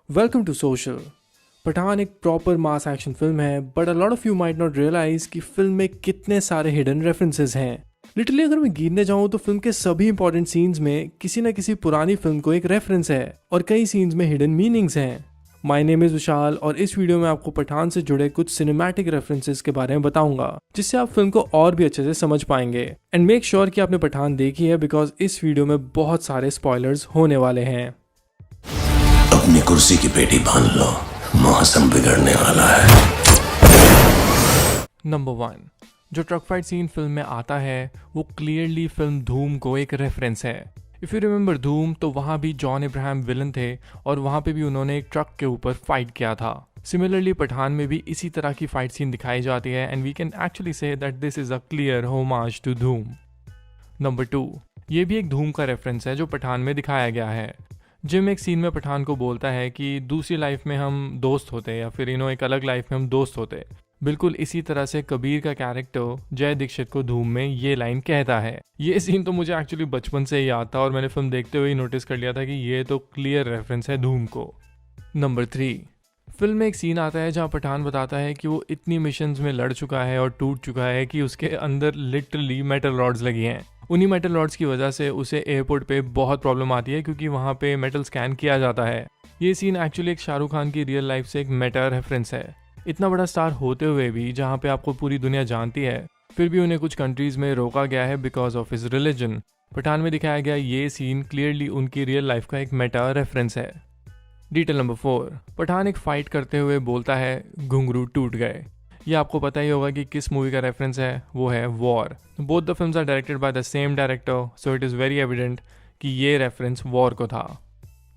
Welcome to social. Pathaan एक proper mass action film है, but a lot of you might not realize कि film में कितने सारे हिडन रेफरेंसेस हैं। लिटरली अगर मैं गिनने जाऊं तो फिल्म के सभी इंपॉर्टेंट सीन्स में किसी न किसी पुरानी फिल्म को एक रेफरेंस है और कई सीन्स में हिडन मीनिंग्स हैं। माय नेम इज विशाल और इस वीडियो में आपको पठान से जुड़े कुछ सिनेमैटिक रेफरेंसेस के बारे में बताऊंगा, जिससे आप फिल्म को और भी अच्छे से समझ पाएंगे। एंड मेक श्योर कि आपने पठान देखी है, बिकॉज इस वीडियो में बहुत सारे स्पॉयलर्स होने वाले हैं। अपनी कुर्सी की पेटी बांध लो, मौसम बिगड़ने वाला है। नंबर 1, जो ट्रक फाइट सीन फिल्म में आता है वो क्लियरली फिल्म धूम को एक रेफरेंस है। इफ़ यू रिमेंबर धूम, तो वहाँ भी जॉन अब्राहम विलन थे और वहाँ पे भी उन्होंने एक ट्रक के ऊपर फाइट किया था। सिमिलरली पठान में भी इसी तरह की फाइट सीन दिखाई जाती है and we can actually say that this is a clear homage to Dhoom. Number 2, ये भी एक धूम का रेफरेंस है जो पठान में दिखाया गया है। जिम एक सीन में पठान को बोलता है कि दूसरी लाइफ में हम दोस्त होते या फिर एक अलग लाइफ में हम दोस्त होते। बिल्कुल इसी तरह से कबीर का कैरेक्टर जय दीक्षित को धूम में ये लाइन कहता है। ये सीन तो मुझे एक्चुअली बचपन से ही याद था और मैंने फिल्म देखते हुए ही नोटिस कर लिया था कि ये तो क्लियर रेफरेंस है धूम को। नंबर 3, फिल्म में एक सीन आता है जहाँ पठान बताता है कि वो इतनी मिशंस में लड़ चुका है और टूट चुका है कि उसके अंदर लिटरली मेटल रॉड्स लगी हैं। उन्हीं मेटल रॉड्स की वजह से उसे एयरपोर्ट पे बहुत प्रॉब्लम आती है क्योंकि वहाँ पे मेटल स्कैन किया जाता है। ये सीन एक्चुअली एक शाहरुख खान की रियल लाइफ से एक मेटा रेफरेंस है। इतना बड़ा स्टार होते हुए भी जहाँ पे आपको पूरी दुनिया जानती है, फिर भी उन्हें कुछ कंट्रीज में रोका गया है because of his religion. Pathaan में दिखाया गया ये सीन क्लियरली उनकी रियल लाइफ का एक मेटा रेफरेंस है। डिटेल नंबर 4, पठान एक फाइट करते हुए बोलता है घुंघरू टूट गए। ये आपको पता ही होगा कि किस मूवी का रेफरेंस है, वो है War. Both the films are directed by the same director, so it is very evident कि ये रेफरेंस वॉर को था।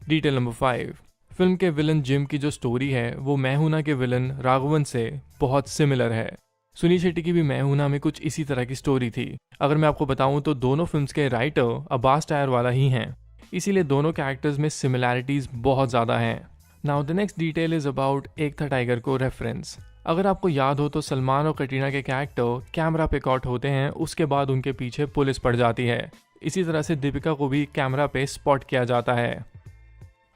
डिटेल नंबर 5, फिल्म के विलन जिम की जो स्टोरी है वो मैं हूं ना के विलन राघवन से बहुत सिमिलर है। सुनील शेट्टी की भी मैं हूं ना में कुछ इसी तरह की स्टोरी थी। अगर मैं आपको बताऊं तो दोनों फिल्म्स के राइटर अब्बास टायर वाला ही हैं, इसीलिए दोनों कैरेक्टर्स में सिमिलैरिटीज बहुत ज़्यादा हैं। Now the next detail is about एक था टाइगर को रेफरेंस। अगर आपको याद हो तो सलमान और कटरीना के कैरेक्टर कैमरा पे कॉट होते हैं, उसके बाद उनके पीछे पुलिस पड़ जाती है। इसी तरह से दीपिका को भी कैमरा पे स्पॉट किया जाता है।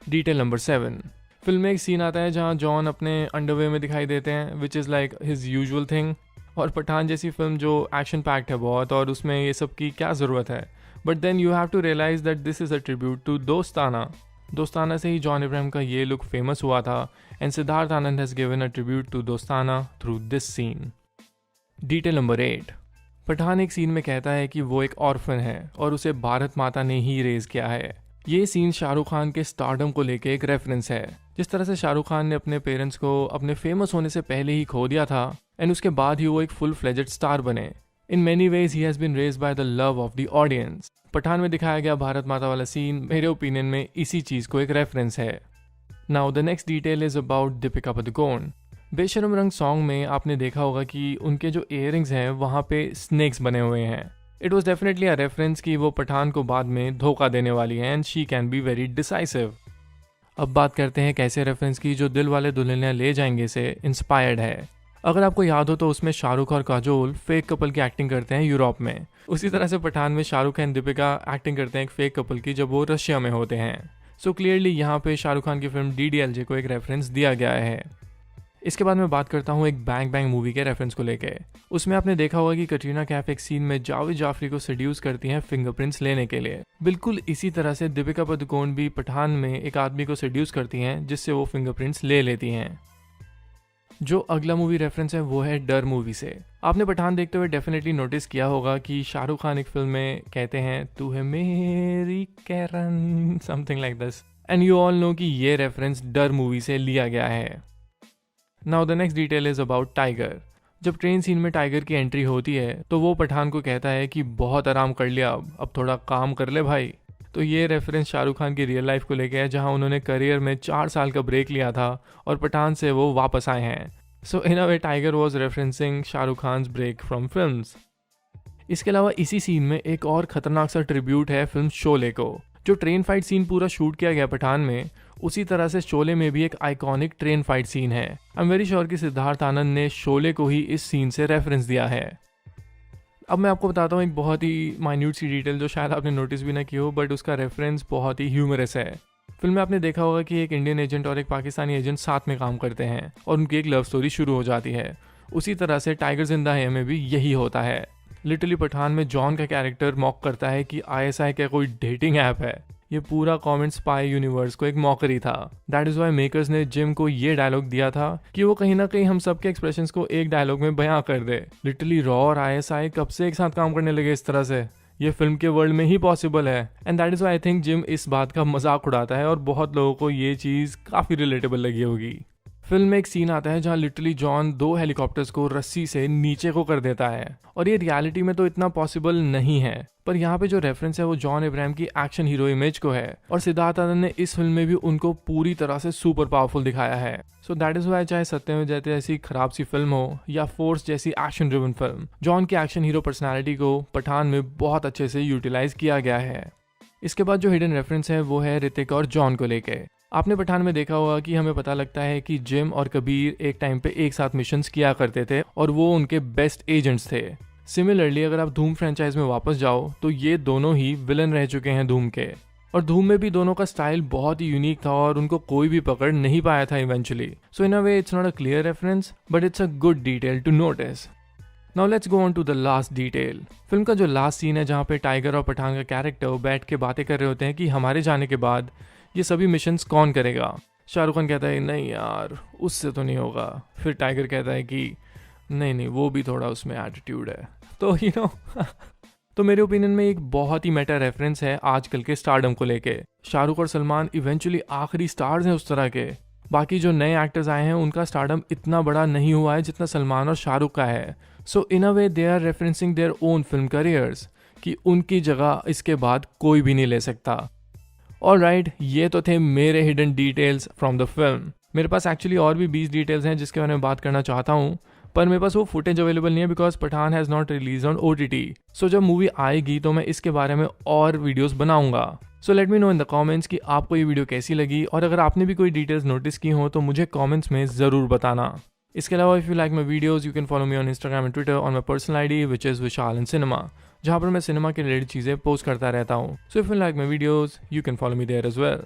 डिटेल नंबर 7, फिल्म में एक सीन आता है जहां जॉन अपने अंडरवेयर में दिखाई देते हैं, which is like his usual thing. और पठान जैसी फिल्म जो एक्शन पैक्ड है बहुत और उसमें ये सब की क्या ज़रूरत है, but then you have to realise that this is a tribute to Dostana. Dostana से ही जॉन अब्राहम का ये लुक फेमस हुआ था and Siddharth Anand has given a tribute to Dostana through this scene. Detail number 8, Pathaan एक सीन में कहता है कि वो एक ऑर्फन है और उसे भारत माता ने ही रेज किया है। ये सीन शाहरुख खान के स्टारडम को लेके एक रेफरेंस है। जिस तरह से शाहरुख खान ने अपने पेरेंट्स को अपने फेमस होने से पहले ही खो दिया था एंड उसके बाद ही वो एक फुल फ्लेजेड स्टार बने। In many ways he has been raised by the love of the audience. Pathaan में दिखाया गया भारत माता वाला सीन मेरे ओपिनियन में इसी चीज़ को एक रेफरेंस है। Now the next detail is about Deepika Padukone. बेशरम रंग सॉन्ग में आपने देखा होगा कि उनके जो इयररिंग्स हैं वहाँ पे स्नेक्स बने हुए हैं। It was definitely a reference कि वो पठान को बाद में धोखा देने वाली है and she can be very decisive. अब बात करते हैं कैसे रेफरेंस की जो दिल वाले दुल्हनिया ले जाएंगे से इंस्पायर्ड है। अगर आपको याद हो तो उसमें शाहरुख और काजोल फेक कपल की एक्टिंग करते हैं यूरोप में। उसी तरह से पठान में शाहरुख एंड दीपिका एक्टिंग करते हैं एक फेक कपल की जब वो रशिया में होते हैं। सो क्लियरली यहाँ पे शाहरुख खान की फिल्म DDLJ को एक रेफरेंस दिया गया है। इसके बाद मैं बात करता हूँ एक बैंग बैंग मूवी के रेफरेंस को लेके। उसमें आपने देखा होगा कि कटरीना कैफ एक सीन में जावेद जाफरी को सेड्यूस करती हैं फिंगरप्रिंट्स लेने के लिए। बिल्कुल इसी तरह से दीपिका पादुकोण भी पठान में एक आदमी को सेड्यूस करती हैं जिससे वो फिंगरप्रिंट्स ले लेती हैं। जो अगला मूवी रेफरेंस है वो है डर मूवी से। आपने पठान देखते हुए डेफिनेटली नोटिस किया होगा कि शाहरुख खान एक फिल्म में कहते हैं तू है मेरी Kiran, something like this, and you all know कि ये रेफरेंस डर मूवी से लिया गया है। Now the next detail is about Tiger. जब ट्रेन सीन में टाइगर की एंट्री होती है तो वो पठान को कहता है कि बहुत आराम कर लिया, अब थोड़ा काम कर ले भाई। तो ये रेफरेंस शाहरुख खान की रियल लाइफ को लेके है जहां उन्होंने करियर में 4 साल का ब्रेक लिया था और पठान से वो वापस आए हैं। So in a way Tiger was referencing Shahrukh Khan break from films. इसके अलावा इसी सीन में एक और खतरनाक सा ट्रिब्यूट है फिल्म शोले को। जो ट्रेन फाइट सीन पूरा शूट किया गया पठान में, उसी तरह से शोले में भी एक आइकॉनिक ट्रेन फाइट सीन है। आई एम वेरी श्योर कि सिद्धार्थ आनंद ने शोले को ही इस सीन से रेफरेंस दिया है। अब मैं आपको बताता हूँ एक बहुत ही माइन्यूट सी डिटेल जो शायद आपने नोटिस भी ना की हो, बट उसका रेफरेंस बहुत ही ह्यूमरस है। फिल्म में आपने देखा होगा कि एक इंडियन एजेंट और एक पाकिस्तानी एजेंट साथ में काम करते हैं और उनकी एक लव स्टोरी शुरू हो जाती है। उसी तरह से टाइगर जिंदा है में भी यही होता है। लिटरली पठान में जॉन का कैरेक्टर मॉक करता है कि ISI क्या कोई डेटिंग ऐप है। ये पूरा कॉमेंट स्पाई यूनिवर्स को एक मॉकरी था। दैट इज वाई मेकर्स ने जिम को ये डायलॉग दिया था कि वो कहीं ना कहीं हम सबके एक्सप्रेशंस को एक डायलॉग में बयां कर दे। लिटरली रॉ और ISI कब से एक साथ काम करने लगे इस तरह से? ये फिल्म के वर्ल्ड में ही पॉसिबल है। And that is why I think Jim इस बात का मजाक उड़ाता है और बहुत लोगों को ये चीज़ काफ़ी रिलेटेबल लगी होगी। फिल्म में एक सीन आता है जहाँ लिटरली जॉन 2 हेलीकॉप्टर्स को रस्सी से नीचे को कर देता है और ये रियलिटी में तो इतना पॉसिबल नहीं है, पर यहाँ पे जो रेफरेंस है वो जॉन इब्राहिम की एक्शन हीरो इमेज को है और सिद्धार्थ आनंद ने इस फिल्म में भी उनको पूरी तरह से सुपर पावरफुल दिखाया है। सो दैट इज वाई चाहे सत्यमेव जयते ऐसी खराब सी फिल्म हो या फोर्स जैसी एक्शन ड्रिवन फिल्म, जॉन की एक्शन हीरो पर्सनैलिटी को पठान में बहुत अच्छे से यूटिलाइज किया गया है। इसके बाद जो हिडन रेफरेंस है वो है ऋतिक और जॉन को लेके। आपने पठान में देखा होगा कि हमें पता लगता है कि जिम और कबीर एक टाइम पे एक साथ मिशंस किया करते थे और वो उनके बेस्ट एजेंट्स थे। सिमिलरली अगर आप धूम फ्रेंचाइज में वापस जाओ तो ये दोनों ही विलन रह चुके हैं धूम के, और धूम में भी दोनों का स्टाइल बहुत ही यूनिक था और उनको कोई भी पकड़ नहीं पाया था eventually. So in a way it's not a clear reference but it's a good detail to notice. Now let's go on to the last detail. Film का जो लास्ट सीन है जहाँ पे टाइगर और पठान का कैरेक्टर बैठ के बातें कर रहे होते हैं कि हमारे जाने के बाद ये सभी मिशंस कौन करेगा। शाहरुख खान कहता है नहीं यार उससे तो नहीं होगा। फिर टाइगर कहता है कि नहीं वो भी थोड़ा उसमें एटीट्यूड है। तो यू नो तो मेरे ओपिनियन में एक बहुत ही मेटा रेफरेंस है आजकल के स्टारडम को लेके। शाहरुख और सलमान इवेंचुअली आखिरी स्टार्स हैं उस तरह के। बाकी जो नए एक्टर्स आए हैं उनका स्टारडम इतना बड़ा नहीं हुआ है जितना सलमान और शाहरुख का है। So in a way they are referencing their own film careers कि उनकी जगह इसके बाद कोई भी नहीं ले सकता। ऑलराइट, ये तो थे मेरे hidden details from the film. मेरे पास एक्चुअली और भी 20 डिटेल्स हैं जिसके बारे में बात करना चाहता हूँ, पर मेरे पास वो फुटेज अवेलेबल नहीं है because Pathaan has not release on OTT। So जब मूवी आएगी तो मैं इसके बारे में और वीडियोस बनाऊंगा। So let me know in the comments कि आपको ये वीडियो कैसी लगी, और अगर आपने भी कोई डिटेल्स नोटिस की हो तो मुझे कमेंट्स में ज़रूर बताना। इसके अलावा if you like my videos you can follow me on Instagram and Twitter on my personal ID which is Vishal in cinema, जहाँ पर मैं सिनेमा के रिलेटेड चीज़ें पोस्ट करता रहता हूँ। So if you like my videos you can follow me there as well.